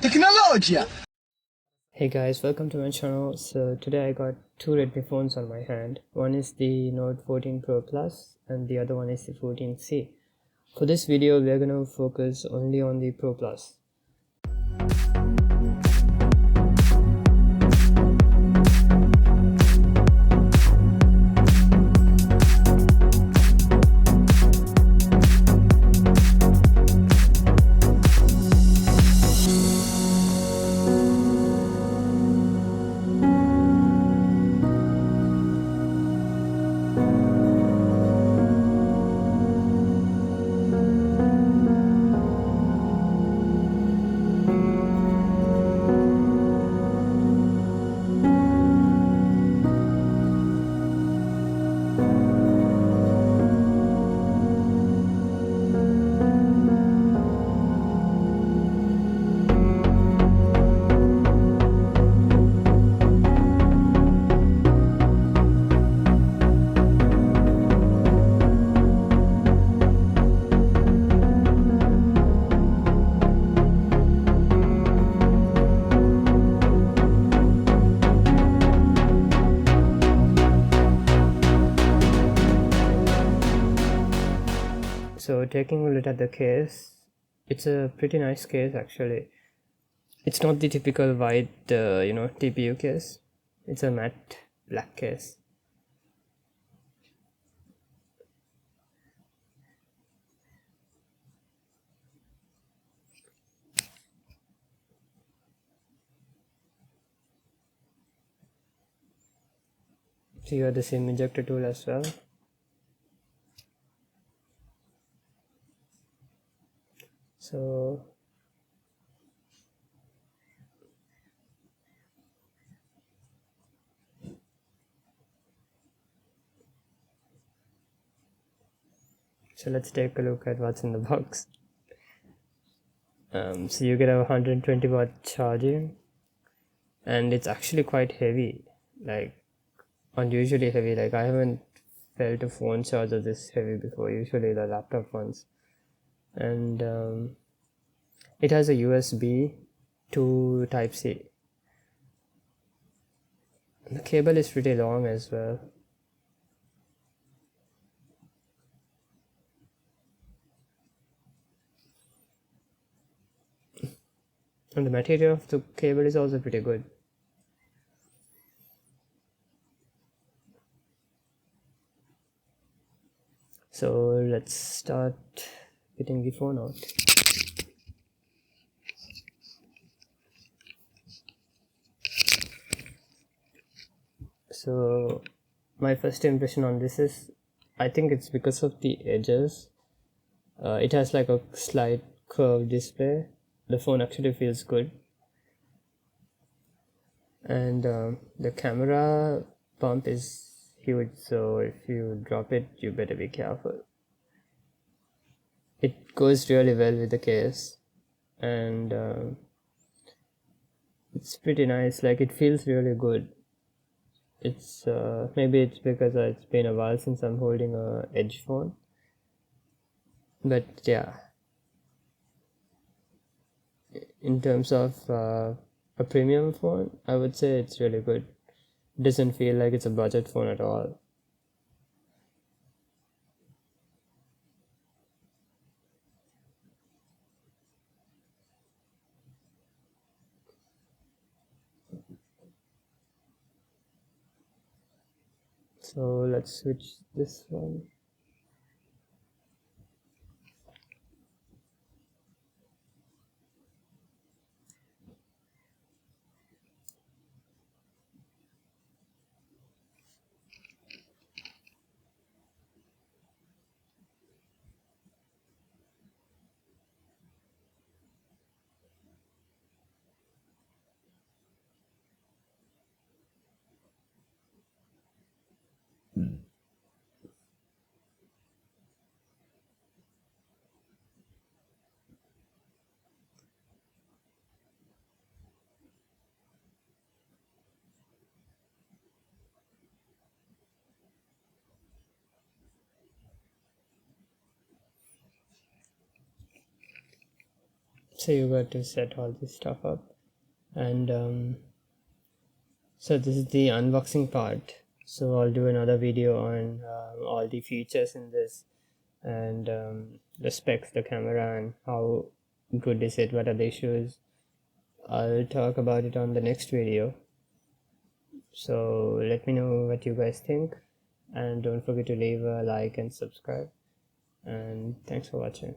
Tecnologia! Hey guys, welcome to my channel. So today I got two Redmi phones on my hand. One is the Note 14 Pro Plus and the other one is the 14C. For this video we are going to focus only on the Pro Plus. So taking a look at the case, it's a pretty nice case actually. It's not the typical white, TPU case. It's a matte black case. So you have the SIM ejector tool as well. So let's take a look at what's in the box. So you get a 120 watt charging, and it's actually quite heavy, like unusually heavy. Like I haven't felt a phone charger this heavy before, usually the laptop ones. And it has a USB to type C. The cable is pretty long as well. And the material of the cable is also pretty good. So let's start getting the phone out. So my first impression on this is, I think it's because of the edges. It has like a slight curved display. The phone actually feels good. And the camera bump is huge, so if you drop it, you better be careful. It goes really well with the case, and it's pretty nice. Like it feels really good. It's maybe it's because it's been a while since I'm holding a edge phone, but yeah, in terms of a premium phone, I would say it's really good. It doesn't feel like it's a budget phone at all. So let's switch this one. So you got to set all this stuff up, and so this is the unboxing part. So I'll do another video on all the features in this, and the specs, the camera, and how good is it, what are the issues. I'll talk about it on the next video. So let me know what you guys think, and don't forget to leave a like and subscribe, and thanks for watching.